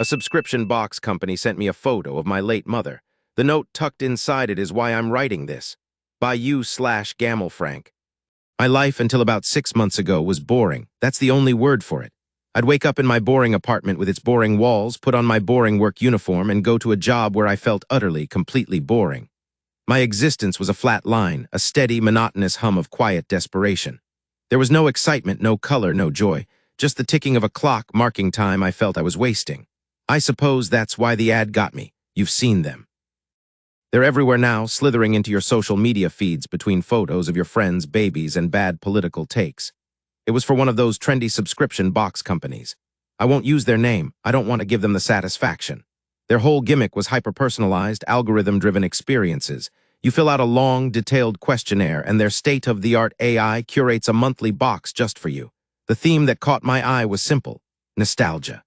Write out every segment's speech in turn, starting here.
A subscription box company sent me a photo of my late mother. The note tucked inside it is why I'm writing this. By you/gamalfrank. My life until about 6 months ago was boring. That's the only word for it. I'd wake up in my boring apartment with its boring walls, put on my boring work uniform, and go to a job where I felt utterly, completely boring. My existence was a flat line, a steady, monotonous hum of quiet desperation. There was no excitement, no color, no joy, just the ticking of a clock marking time I felt I was wasting. I suppose that's why the ad got me. You've seen them. They're everywhere now, slithering into your social media feeds between photos of your friends, babies, and bad political takes. It was for one of those trendy subscription box companies. I won't use their name. I don't want to give them the satisfaction. Their whole gimmick was hyper-personalized, algorithm-driven experiences. You fill out a long, detailed questionnaire, and their state-of-the-art AI curates a monthly box just for you. The theme that caught my eye was simple: nostalgia.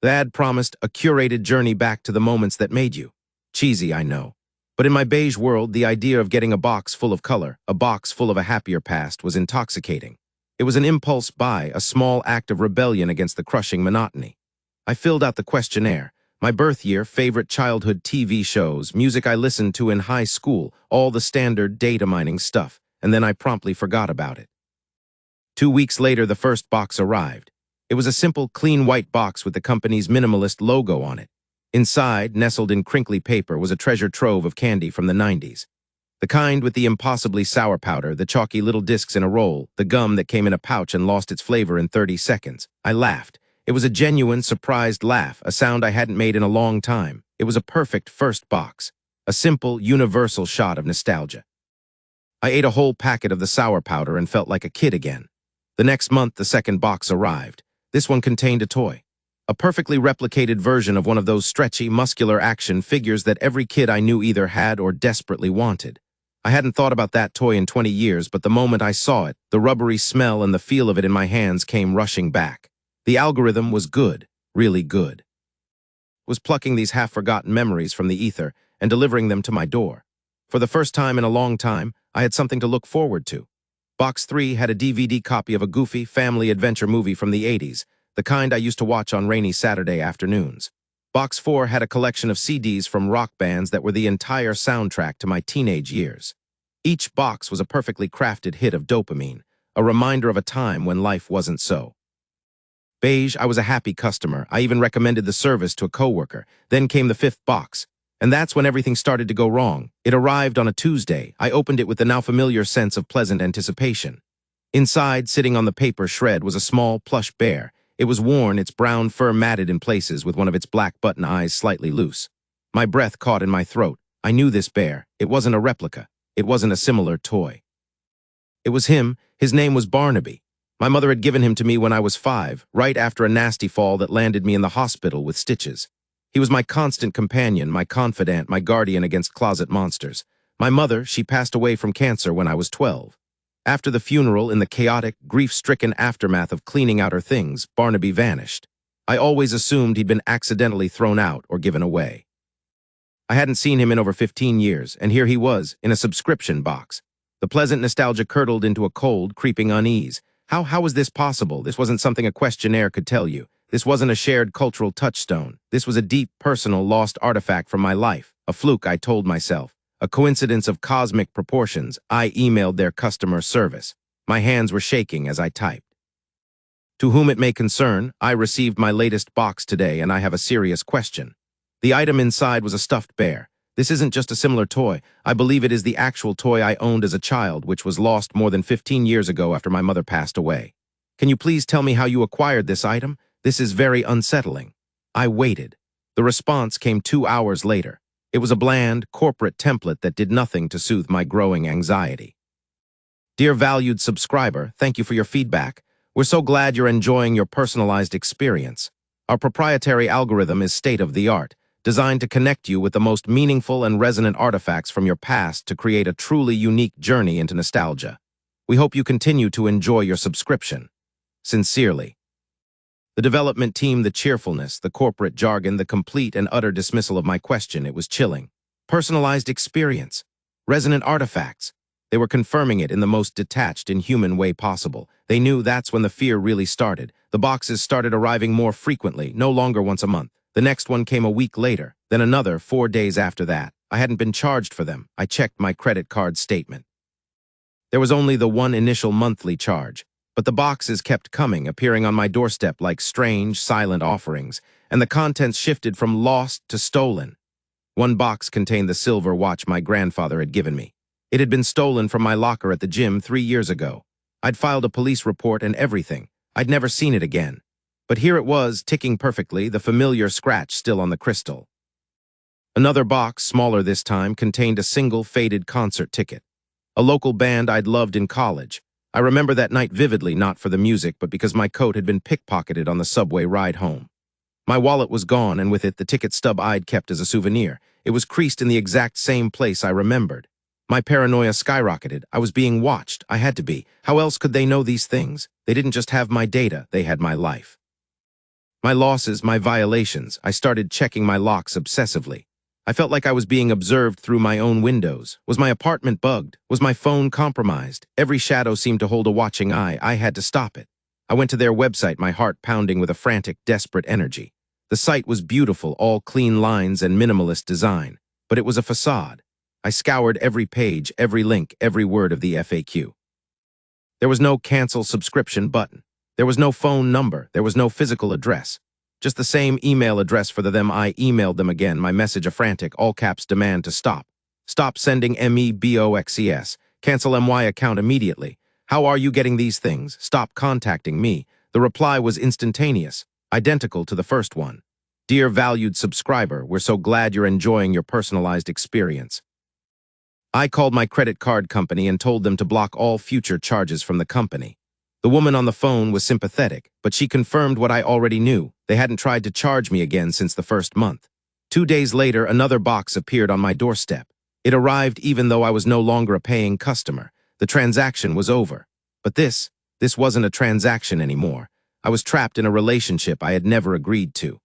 The ad promised a curated journey back to the moments that made you. Cheesy, I know. But in my beige world, the idea of getting a box full of color, a box full of a happier past, was intoxicating. It was an impulse buy, a small act of rebellion against the crushing monotony. I filled out the questionnaire. My birth year, favorite childhood TV shows, music I listened to in high school, all the standard data mining stuff, and then I promptly forgot about it. 2 weeks later, the first box arrived. It was a simple, clean white box with the company's minimalist logo on it. Inside, nestled in crinkly paper, was a treasure trove of candy from the 90s. The kind with the impossibly sour powder, the chalky little discs in a roll, the gum that came in a pouch and lost its flavor in 30 seconds. I laughed. It was a genuine, surprised laugh, a sound I hadn't made in a long time. It was a perfect first box. A simple, universal shot of nostalgia. I ate a whole packet of the sour powder and felt like a kid again. The next month, the second box arrived. This one contained a toy. A perfectly replicated version of one of those stretchy, muscular action figures that every kid I knew either had or desperately wanted. I hadn't thought about that toy in 20 years, but the moment I saw it, the rubbery smell and the feel of it in my hands came rushing back. The algorithm was good, really good. Was plucking these half-forgotten memories from the ether and delivering them to my door. For the first time in a long time, I had something to look forward to. Box 3 had a DVD copy of a goofy family adventure movie from the 80s, the kind I used to watch on rainy Saturday afternoons. Box 4 had a collection of CDs from rock bands that were the entire soundtrack to my teenage years. Each box was a perfectly crafted hit of dopamine, a reminder of a time when life wasn't so. Beige, I was a happy customer. I even recommended the service to a coworker. Then came the fifth box. And that's when everything started to go wrong. It arrived on a Tuesday. I opened it with the now familiar sense of pleasant anticipation. Inside, sitting on the paper shred, was a small, plush bear. It was worn, its brown fur matted in places with one of its black button eyes slightly loose. My breath caught in my throat. I knew this bear. It wasn't a replica. It wasn't a similar toy. It was him. His name was Barnaby. My mother had given him to me when I was 5, right after a nasty fall that landed me in the hospital with stitches. He was my constant companion, my confidant, my guardian against closet monsters. My mother, she passed away from cancer when I was 12. After the funeral, in the chaotic, grief-stricken aftermath of cleaning out her things, Barnaby vanished. I always assumed he'd been accidentally thrown out or given away. I hadn't seen him in over 15 years, and here he was, in a subscription box. The pleasant nostalgia curdled into a cold, creeping unease. How was this possible? This wasn't something a questionnaire could tell you. This wasn't a shared cultural touchstone. This was a deep, personal, lost artifact from my life. A fluke, I told myself. A coincidence of cosmic proportions. I emailed their customer service. My hands were shaking as I typed. To whom it may concern, I received my latest box today, and I have a serious question. The item inside was a stuffed bear. This isn't just a similar toy. I believe it is the actual toy I owned as a child, which was lost more than 15 years ago after my mother passed away. Can you please tell me how you acquired this item? This is very unsettling. I waited. The response came 2 hours later. It was a bland, corporate template that did nothing to soothe my growing anxiety. Dear valued subscriber, thank you for your feedback. We're so glad you're enjoying your personalized experience. Our proprietary algorithm is state-of-the-art, designed to connect you with the most meaningful and resonant artifacts from your past to create a truly unique journey into nostalgia. We hope you continue to enjoy your subscription. Sincerely. The development team, the cheerfulness, the corporate jargon, the complete and utter dismissal of my question, it was chilling. Personalized experience. Resonant artifacts. They were confirming it in the most detached, inhuman way possible. They knew that's when the fear really started. The boxes started arriving more frequently, no longer once a month. The next one came a week later, then another 4 days after that. I hadn't been charged for them. I checked my credit card statement. There was only the one initial monthly charge, but the boxes kept coming, appearing on my doorstep like strange, silent offerings, and the contents shifted from lost to stolen. One box contained the silver watch my grandfather had given me. It had been stolen from my locker at the gym 3 years ago. I'd filed a police report and everything. I'd never seen it again. But here it was, ticking perfectly, the familiar scratch still on the crystal. Another box, smaller this time, contained a single faded concert ticket. A local band I'd loved in college. I remember that night vividly, not for the music, but because my coat had been pickpocketed on the subway ride home. My wallet was gone, and with it the ticket stub I'd kept as a souvenir. It was creased in the exact same place I remembered. My paranoia skyrocketed. I was being watched. I had to be. How else could they know these things? They didn't just have my data, they had my life. My losses, my violations. I started checking my locks obsessively. I felt like I was being observed through my own windows. Was my apartment bugged? Was my phone compromised? Every shadow seemed to hold a watching eye. I had to stop it. I went to their website, my heart pounding with a frantic, desperate energy. The site was beautiful, all clean lines and minimalist design. But it was a facade. I scoured every page, every link, every word of the FAQ. There was no cancel subscription button. There was no phone number. There was no physical address. Just the same email address for them. I emailed them again, my message a frantic, all caps demand to stop. Stop sending MEBOXES. Cancel MY account immediately. How are you getting these things? Stop contacting me. The reply was instantaneous, identical to the first one. Dear valued subscriber, we're so glad you're enjoying your personalized experience. I called my credit card company and told them to block all future charges from the company. The woman on the phone was sympathetic, but she confirmed what I already knew. They hadn't tried to charge me again since the first month. 2 days later, another box appeared on my doorstep. It arrived even though I was no longer a paying customer. The transaction was over. But this wasn't a transaction anymore. I was trapped in a relationship I had never agreed to.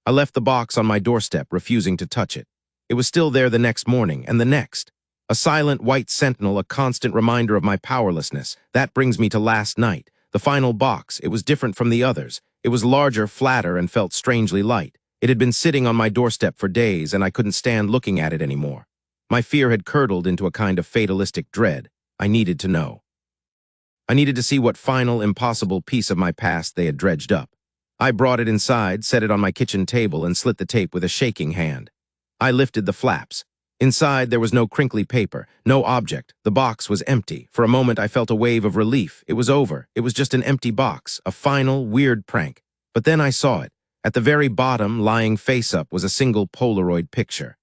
I left the box on my doorstep, refusing to touch it. It was still there the next morning, and the next. A silent white sentinel, a constant reminder of my powerlessness. That brings me to last night. The final box. It was different from the others. It was larger, flatter, and felt strangely light. It had been sitting on my doorstep for days, and I couldn't stand looking at it anymore. My fear had curdled into a kind of fatalistic dread. I needed to know. I needed to see what final, impossible piece of my past they had dredged up. I brought it inside, set it on my kitchen table, and slit the tape with a shaking hand. I lifted the flaps. Inside, there was no crinkly paper, no object. The box was empty. For a moment, I felt a wave of relief. It was over. It was just an empty box, a final, weird prank. But then I saw it. At the very bottom, lying face up, was a single Polaroid picture.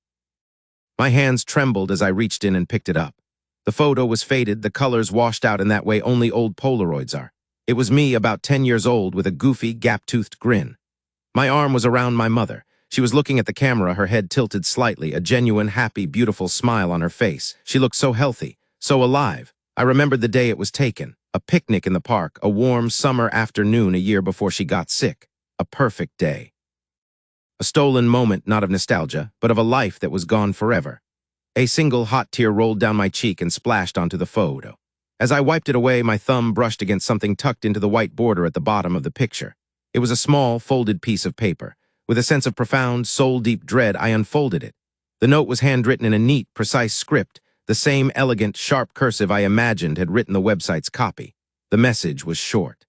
My hands trembled as I reached in and picked it up. The photo was faded, the colors washed out in that way only old Polaroids are. It was me, about 10 years old, with a goofy, gap-toothed grin. My arm was around my mother. She was looking at the camera, her head tilted slightly, a genuine, happy, beautiful smile on her face. She looked so healthy, so alive. I remembered the day it was taken. A picnic in the park, a warm summer afternoon a year before she got sick. A perfect day. A stolen moment, not of nostalgia, but of a life that was gone forever. A single hot tear rolled down my cheek and splashed onto the photo. As I wiped it away, my thumb brushed against something tucked into the white border at the bottom of the picture. It was a small, folded piece of paper. With a sense of profound, soul-deep dread, I unfolded it. The note was handwritten in a neat, precise script, the same elegant, sharp cursive I imagined had written the website's copy. The message was short.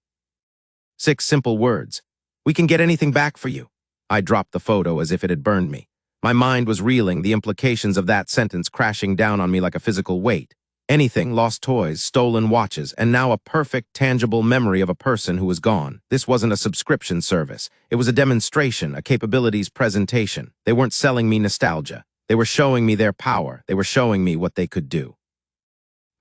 6 simple words. We can get anything back for you. I dropped the photo as if it had burned me. My mind was reeling, the implications of that sentence crashing down on me like a physical weight. Anything, lost toys, stolen watches, and now a perfect, tangible memory of a person who was gone. This wasn't a subscription service. It was a demonstration, a capabilities presentation. They weren't selling me nostalgia. They were showing me their power. They were showing me what they could do.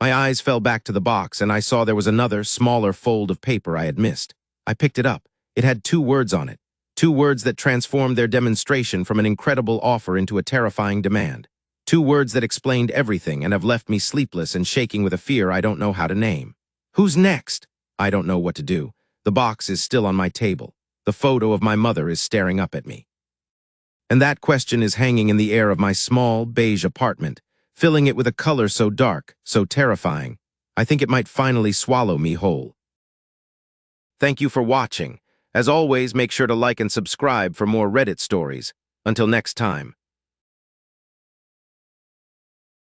My eyes fell back to the box, and I saw there was another, smaller fold of paper I had missed. I picked it up. It had 2 words on it. 2 words that transformed their demonstration from an incredible offer into a terrifying demand. 2 words that explained everything and have left me sleepless and shaking with a fear I don't know how to name. Who's next? I don't know what to do. The box is still on my table. The photo of my mother is staring up at me. And that question is hanging in the air of my small, beige apartment, filling it with a color so dark, so terrifying. I think it might finally swallow me whole. Thank you for watching. As always, make sure to like and subscribe for more Reddit stories. Until next time.